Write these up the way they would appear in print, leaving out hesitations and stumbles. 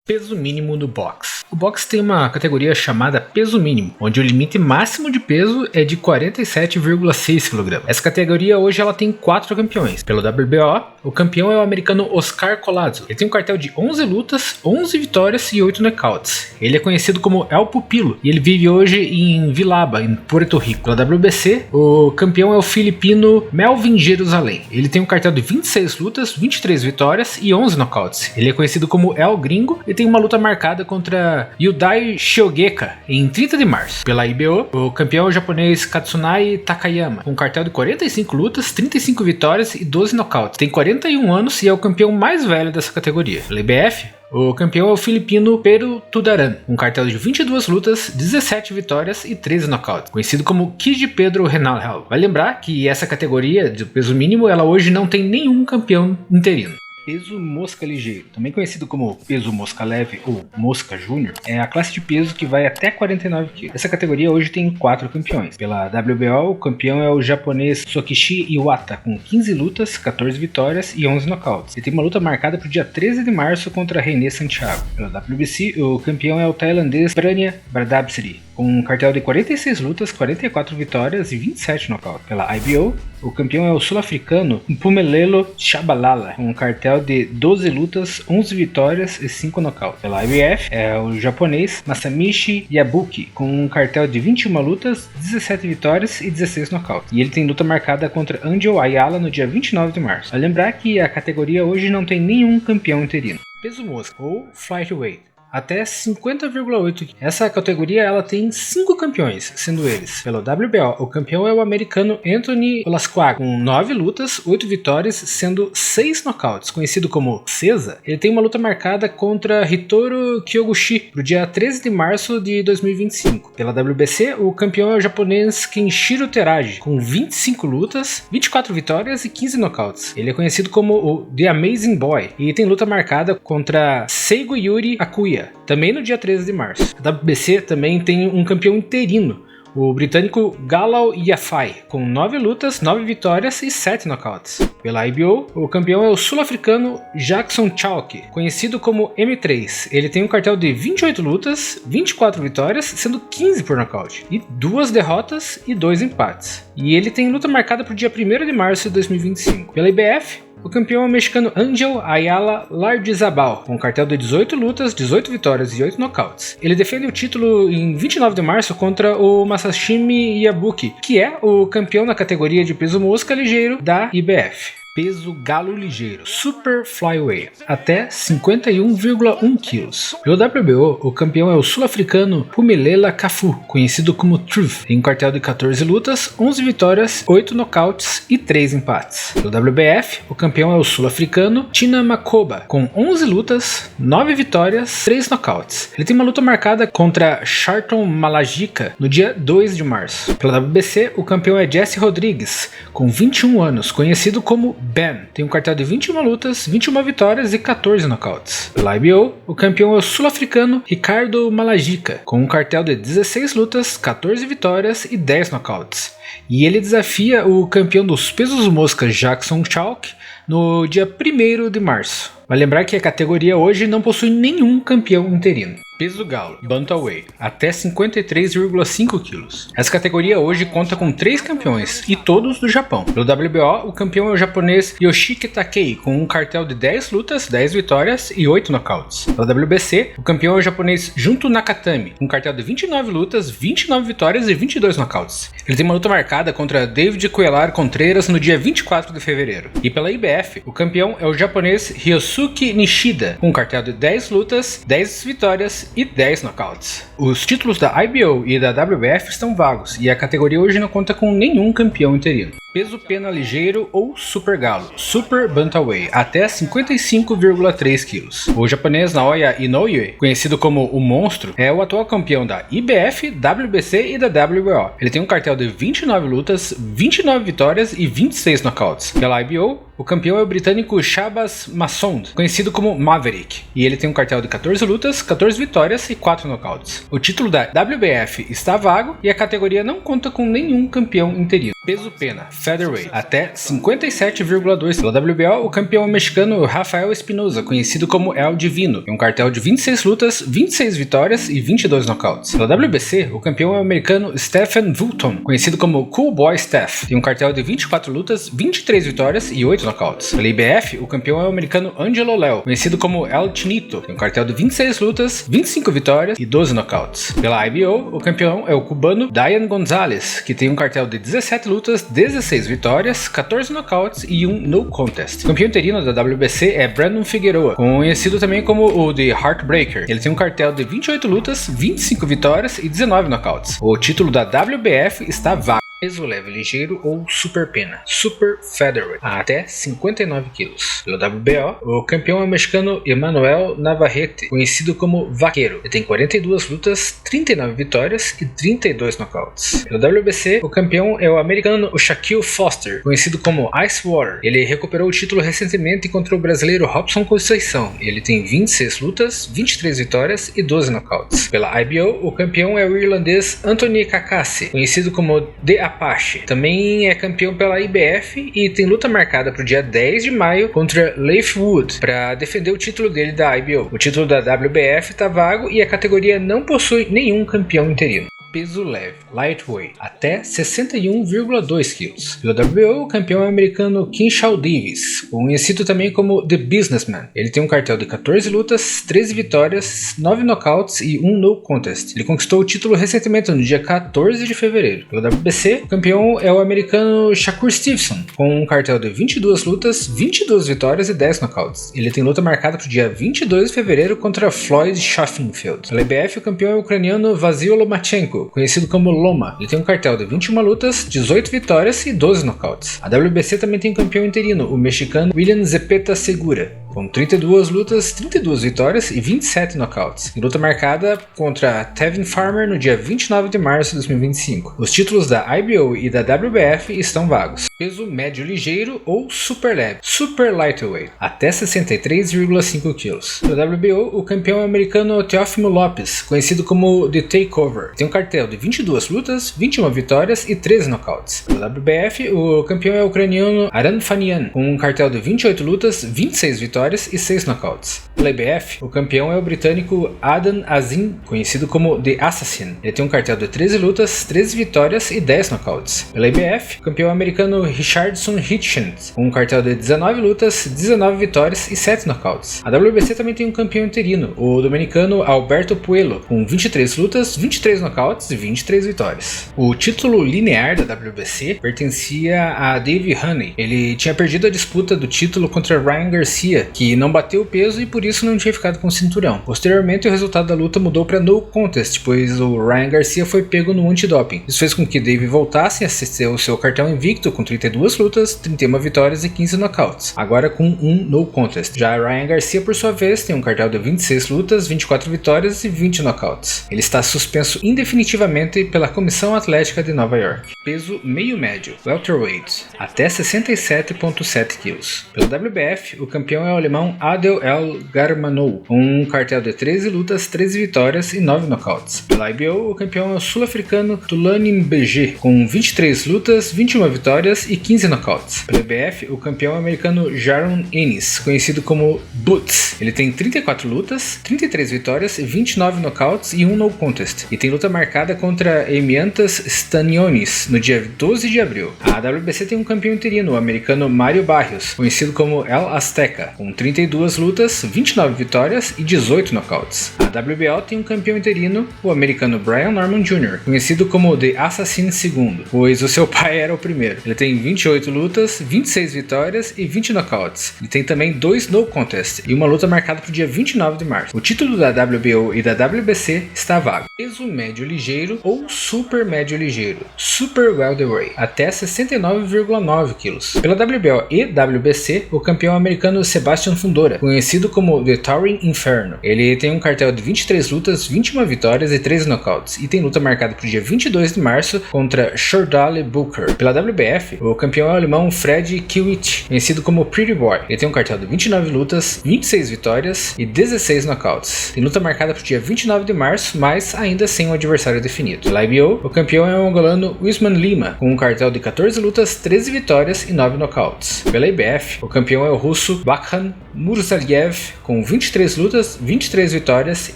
Peso mínimo no boxe. O boxe tem uma categoria chamada peso mínimo, onde o limite máximo de peso é de 47,6 kg. Essa categoria hoje ela tem 4 campeões. Pelo WBO, o campeão é o americano Oscar Collazo. Ele tem um cartel de 11 lutas, 11 vitórias e 8 nocautes. Ele é conhecido como El Pupilo e ele vive hoje em Villalba, em Puerto Rico. Pela WBC, o campeão é o filipino Melvin Jerusalém. Ele tem um cartel de 26 lutas, 23 vitórias e 11 nocautes. Ele é conhecido como El Gringo e tem uma luta marcada contra Yudai Shiogeka em 30 de março. Pela IBO, o campeão é o japonês Katsunai Takayama, com um cartel de 45 lutas, 35 vitórias e 12 nocautes. Tem 41 anos e é o campeão mais velho dessa categoria. Pela IBF, o campeão é o filipino Pero Tudaran, com um cartel de 22 lutas, 17 vitórias e 13 nocautes, conhecido como Kid Pedro Renal. Vai lembrar que essa categoria de peso mínimo, ela hoje não tem nenhum campeão interino. Peso mosca ligeiro, também conhecido como peso mosca leve ou mosca júnior, é a classe de peso que vai até 49 kg. Essa categoria hoje tem 4 campeões. Pela WBO, o campeão é o japonês Sokishi Iwata, com 15 lutas, 14 vitórias e 11 nocautes. Ele tem uma luta marcada para o dia 13 de março contra René Santiago. Pela WBC, o campeão é o tailandês Prania Bardabsiri, com um cartel de 46 lutas, 44 vitórias e 27 nocautes. Pela IBO, o campeão é o sul-africano Mpumelelo Shabalala, com um cartel de 12 lutas, 11 vitórias e 5 nocautes. Pela IBF, é o japonês Masamichi Yabuki, com um cartel de 21 lutas, 17 vitórias e 16 nocautes. E ele tem luta marcada contra Angel Ayala no dia 29 de março. Vale lembrar que a categoria hoje não tem nenhum campeão interino. Peso mosca ou flyweight, até 50,8 kg. Essa categoria ela tem 5 campeões, sendo eles: pelo WBO, o campeão é o americano Anthony Olasquaga, com 9 lutas, 8 vitórias, sendo 6 nocautes, conhecido como Cesa. Ele tem uma luta marcada contra Hitoru Kyoguchi no dia 13 de março de 2025. Pela WBC, o campeão é o japonês Kenshiro Teraji, com 25 lutas, 24 vitórias e 15 nocautes. Ele é conhecido como o The Amazing Boy e tem luta marcada contra Seigo Yuri Akuya, também no dia 13 de março. A WBC também tem um campeão interino, o britânico Galal Yafai, com 9 lutas, 9 vitórias e 7 nocautes. Pela IBO, o campeão é o sul-africano Jackson Chalk, conhecido como M3. Ele tem um cartel de 28 lutas, 24 vitórias, sendo 15 por nocaute, e 2 derrotas e 2 empates. E ele tem luta marcada para o dia 1º de março de 2025. Pela IBF, o campeão é o mexicano Angel Ayala Lardizabal, com um cartel de 18 lutas, 18 vitórias e 8 nocautes. Ele defende o título em 29 de março contra o Masashimi Yabuki, que é o campeão na categoria de peso mosca ligeiro da IBF. Peso galo ligeiro, Super Flyweight, até 51,1 kg. Pelo WBO, o campeão é o sul-africano Pumelela Cafu, conhecido como Truth. Tem um cartel de 14 lutas, 11 vitórias, 8 nocautes e 3 empates. Pelo WBF, o campeão é o sul-africano Tina Makoba, com 11 lutas, 9 vitórias, 3 nocautes. Ele tem uma luta marcada contra Sharton Malajika no dia 2 de março. Pela WBC, o campeão é Jesse Rodrigues, com 21 anos, conhecido como Ben. Tem um cartel de 21 lutas, 21 vitórias e 14 nocautes. Pela IBO, o campeão é o sul-africano Ricardo Malajika, com um cartel de 16 lutas, 14 vitórias e 10 nocautes. E ele desafia o campeão dos pesos mosca Jackson Chalk no dia 1º de março. Vai lembrar que a categoria hoje não possui nenhum campeão interino. Peso galo, Bantamweight, até 53,5 kg. Essa categoria hoje conta com 3 campeões, e todos do Japão. Pelo WBO, o campeão é o japonês Yoshiki Takei, com um cartel de 10 lutas, 10 vitórias e 8 nocautes. Pela WBC, o campeão é o japonês Junto Nakatami, com um cartel de 29 lutas, 29 vitórias e 22 nocautes. Ele tem uma luta marcada contra David Cuellar Contreras no dia 24 de fevereiro. E pela IBF, o campeão é o japonês Ryosuke Nishida, com um cartel de 10 lutas, 10 vitórias e 10 nocautes. Os títulos da IBO e da WBF estão vagos e a categoria hoje não conta com nenhum campeão interino. Peso pena ligeiro ou super galo, Super Bantamweight, até 55,3 kg. O japonês Naoya Inoue, conhecido como o Monstro, é o atual campeão da IBF, WBC e da WBO. Ele tem um cartel de 29 lutas, 29 vitórias e 26 nocautes. Pela IBO, o campeão é o britânico Shabazz Massoud, conhecido como Maverick, e ele tem um cartel de 14 lutas, 14 vitórias e 4 nocautes. O título da WBF está vago e a categoria não conta com nenhum campeão interino. Peso pena, featherweight, até 57,2 pela WBO, o campeão mexicano Rafael Espinoza, conhecido como El Divino, tem um cartel de 26 lutas, 26 vitórias e 22 nocautes. Pela WBC, o campeão é o americano Stephen Fulton, conhecido como Cool Boy Steph, tem um cartel de 24 lutas, 23 vitórias e 8 nocautes. Pela IBF, o campeão é o americano Angelo Léo, conhecido como El Chinito, tem um cartel de 26 lutas, 25 vitórias e 12 nocautes. Pela IBO, o campeão é o cubano Dayan Gonzalez, que tem um cartel de 17 lutas, 16 vitórias, 14 nocautes e um no contest. O campeão interino da WBC é Brandon Figueroa, conhecido também como o The Heartbreaker. Ele tem um cartel de 28 lutas, 25 vitórias e 19 nocautes. O título da WBF está vago. Peso leve ligeiro ou super pena, super featherweight, até 59 kg. Pelo WBO, o campeão é o mexicano Emmanuel Navarrete, conhecido como Vaqueiro. Ele tem 42 lutas, 39 vitórias e 32 nocautes. Pelo WBC, o campeão é o americano Shaquille Foster, conhecido como Ice Water. Ele recuperou o título recentemente contra o brasileiro Robson Conceição. Ele tem 26 lutas, 23 vitórias e 12 nocautes. Pela IBO, o campeão é o irlandês Anthony Kakasi, conhecido como The Apache. Também é campeão pela IBF e tem luta marcada para o dia 10 de maio contra Leif Wood para defender o título dele da IBO. O título da WBF está vago e a categoria não possui nenhum campeão interino. Peso leve, lightweight, até 61,2 kg. Pelo WBO, o campeão é o americano Kinshaw Davis, conhecido também como The Businessman. Ele tem um cartel de 14 lutas, 13 vitórias, 9 nocautes e 1 no contest. Ele conquistou o título recentemente no dia 14 de fevereiro. Pelo WBC, o campeão é o americano Shakur Stevenson, com um cartel de 22 lutas, 22 vitórias e 10 nocautes. Ele tem luta marcada para o dia 22 de fevereiro contra Floyd Schofield. Pela IBF, o campeão é o ucraniano Vasil Lomachenko, conhecido como Loma. Ele tem um cartel de 21 lutas, 18 vitórias e 12 nocautes. A WBC também tem um campeão interino, o mexicano William Zepeta Segura, com 32 lutas, 32 vitórias e 27 nocautes. Em luta marcada contra Tevin Farmer no dia 29 de março de 2025. Os títulos da IBO e da WBF estão vagos. Peso médio ligeiro ou super leve, super lightweight, até 63,5 kg. No WBO, o campeão é o americano Teófimo Lopes, conhecido como The Takeover. Tem um cartel de 22 lutas, 21 vitórias e 13 nocautes. No WBF, o campeão é o ucraniano Aran Fanian, com um cartel de 28 lutas, 26 vitórias e 6 nocautes. Pela IBF, o campeão é o britânico Adam Azim, conhecido como The Assassin. Ele tem um cartel de 13 lutas, 13 vitórias e 10 nocautes. Pela IBF, o campeão é o americano Richardson Hitchens, com um cartel de 19 lutas, 19 vitórias e 7 nocautes. A WBC também tem um campeão interino, o dominicano Alberto Puello, com 23 lutas, 23 nocautes e 23 vitórias. O título linear da WBC pertencia a Dave Haney. Ele tinha perdido a disputa do título contra Ryan Garcia, que não bateu o peso e por isso não tinha ficado com o cinturão. Posteriormente, o resultado da luta mudou para no contest, pois o Ryan Garcia foi pego no antidoping. Isso fez com que Dave voltasse a ser o seu cartel invicto com 32 lutas, 31 vitórias e 15 nocautes, agora com um no contest. Já Ryan Garcia, por sua vez, tem um cartel de 26 lutas, 24 vitórias e 20 nocautes. Ele está suspenso indefinitivamente pela Comissão Atlética de Nova York. Peso meio médio, welterweight, até 67,7 kg. Pelo WBF, o campeão é o alemão Adel El Garmanou, com um cartel de 13 lutas, 13 vitórias e 9 nocautes. Pela IBO, o campeão é o sul-africano Tulani Mbege, com 23 lutas, 21 vitórias e 15 nocautes. Pela IBF, o campeão é o americano Jaron Ennis, conhecido como Boots. Ele tem 34 lutas, 33 vitórias, 29 nocautes e 1 no contest, e tem luta marcada contra Emiantas Stanionis no dia 12 de abril. A WBC tem um campeão interino, o americano Mário Barrios, conhecido como El Azteca, com 32 lutas, 29 vitórias e 18 nocautes. A WBO tem um campeão interino, o americano Brian Norman Jr., conhecido como The Assassin II, pois o seu pai era o primeiro. Ele tem 28 lutas, 26 vitórias e 20 nocautes. Ele tem também 2 no contest e uma luta marcada para o dia 29 de março. O título da WBO e da WBC está vago. Peso médio ligeiro ou super médio ligeiro, super welterweight, até 69,9 kg. Pela WBO e WBC, o campeão americano Sebastian Sebastian Fundora, conhecido como The Towering Inferno. Ele tem um cartel de 23 lutas, 21 vitórias e 13 nocautes, e tem luta marcada para o dia 22 de março contra Shordale Booker. Pela WBF, o campeão é o alemão Fred Kiewicz, conhecido como Pretty Boy. Ele tem um cartel de 29 lutas, 26 vitórias e 16 nocautes. Tem luta marcada para o dia 29 de março, mas ainda sem um adversário definido. Pela IBO, o campeão é o angolano Usman Lima, com um cartel de 14 lutas, 13 vitórias e 9 nocautes. Pela IBF, o campeão é o russo Bakhan Murzaliev, com 23 lutas, 23 vitórias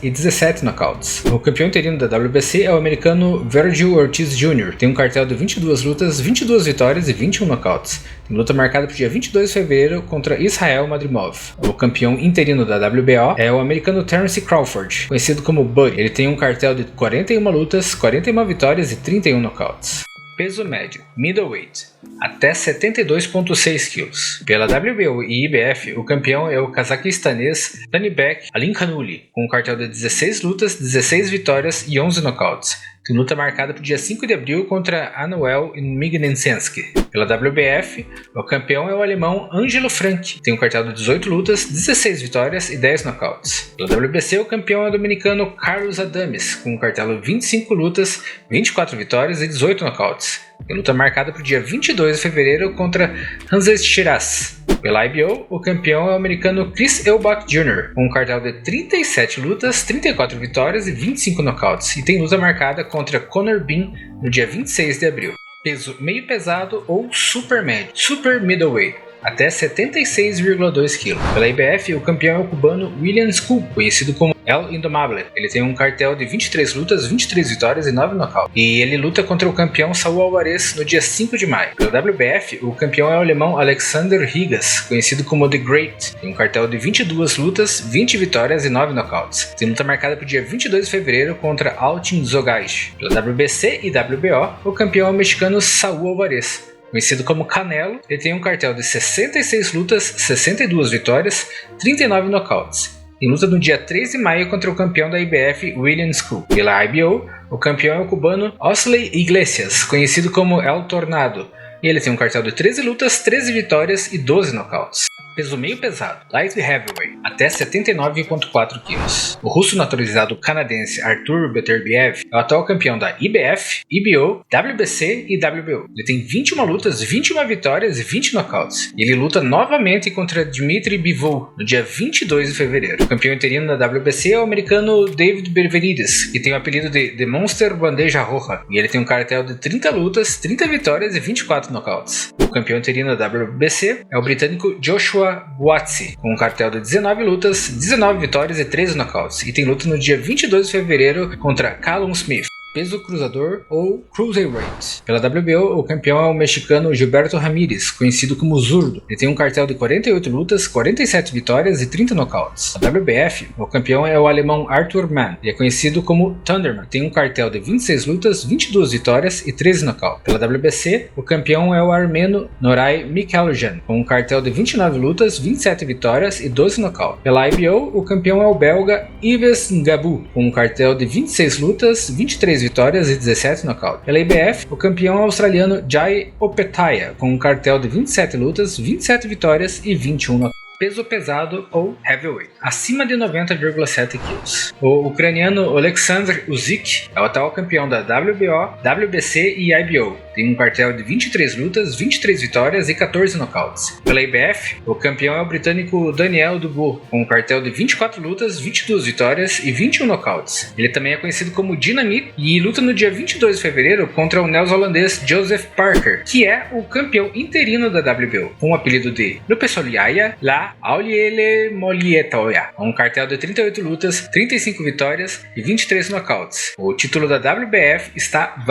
e 17 nocautes. O campeão interino da WBC é o americano Virgil Ortiz Jr., tem um cartel de 22 lutas, 22 vitórias e 21 nocautes. Tem luta marcada para o dia 22 de fevereiro contra Israel Madrimov. O campeão interino da WBO é o americano Terence Crawford, conhecido como Buddy. Ele tem um cartel de 41 lutas, 41 vitórias e 31 nocautes. Peso médio, middleweight, até 72,6 kg. Pela WBO e IBF, o campeão é o cazaquistanês Tanibek Alinkanuli, com um cartel de 16 lutas, 16 vitórias e 11 nocautes. Tem luta marcada para o dia 5 de abril contra Anuel Mignensensky. Pela WBF, o campeão é o alemão Angelo Frank, tem um cartel de 18 lutas, 16 vitórias e 10 nocautes. Pela WBC, o campeão é o dominicano Carlos Adames, com um cartel de 25 lutas, 24 vitórias e 18 nocautes. Tem luta marcada para o dia 22 de fevereiro contra Hanses Shiraz. Pela IBO, o campeão é o americano Chris Eubank Jr., com um cartel de 37 lutas, 34 vitórias e 25 nocautes, e tem luta marcada contra Conor Bean no dia 26 de abril. Peso meio pesado ou super médio, super middleweight, até 76,2 kg. Pela IBF, o campeão é o cubano William Scoop, conhecido como El Indomable. Ele tem um cartel de 23 lutas, 23 vitórias e 9 nocautes. E ele luta contra o campeão Saul Alvarez no dia 5 de maio. Pela WBF, o campeão é o alemão Alexander Higas, conhecido como The Great. Tem um cartel de 22 lutas, 20 vitórias e 9 nocautes. Tem luta marcada para o dia 22 de fevereiro contra Altin Zogaj. Pela WBC e WBO, o campeão é o mexicano Saul Alvarez, conhecido como Canelo. Ele tem um cartel de 66 lutas, 62 vitórias, 39 nocautes. Em luta no dia 3 de maio contra o campeão da IBF, William Scoop. Pela IBO, o campeão é o cubano Osley Iglesias, conhecido como El Tornado. E ele tem um cartel de 13 lutas, 13 vitórias e 12 nocautes. Peso meio pesado, light heavyweight, até 79,4 kg. O russo naturalizado canadense Artur Beterbiev é o atual campeão da IBF, IBO, WBC e WBO. Ele tem 21 lutas, 21 vitórias e 20 nocautes. E ele luta novamente contra Dmitry Bivol no dia 22 de fevereiro. O campeão interino da WBC é o americano David Benavides, que tem o apelido de The Monster Bandeja Roja. E ele tem um cartel de 30 lutas, 30 vitórias e 24 nocautes. O campeão interino da WBC é o britânico Joshua Buatsi, com um cartel de 19 lutas, 19 vitórias e 13 nocautes, e tem luta no dia 22 de fevereiro contra Callum Smith. Peso cruzador ou cruiserweight. Pela WBO, o campeão é o mexicano Gilberto Ramírez, conhecido como Zurdo. Ele tem um cartel de 48 lutas, 47 vitórias e 30 nocautes. Na WBF, o campeão é o alemão Arthur Mann, e é conhecido como Thunderman. Tem um cartel de 26 lutas, 22 vitórias e 13 nocautes. Pela WBC, o campeão é o armeno Noray Mikhailjan, com um cartel de 29 lutas, 27 vitórias e 12 nocautes. Pela IBO, o campeão é o belga Yves Ngabou, com um cartel de 26 lutas, 23 vitórias e 17 nocautes. Pela IBF, o campeão australiano Jai Opetaia, com um cartel de 27 lutas, 27 vitórias e 21 nocautes. Peso pesado ou heavyweight, acima de 90,7 kg. O ucraniano Oleksandr Usyk é o atual campeão da WBO, WBC e IBO. Tem um cartel de 23 lutas, 23 vitórias e 14 nocautes. Pela IBF, o campeão é o britânico Daniel Dubois, com um cartel de 24 lutas, 22 vitórias e 21 nocautes. Ele também é conhecido como Dynamite e luta no dia 22 de fevereiro contra o neozelandês Joseph Parker, que é o campeão interino da WBO, com o apelido de Lupesoliaya La Auliele Molietoya, com um cartel de 38 lutas, 35 vitórias e 23 nocautes. O título da WBF está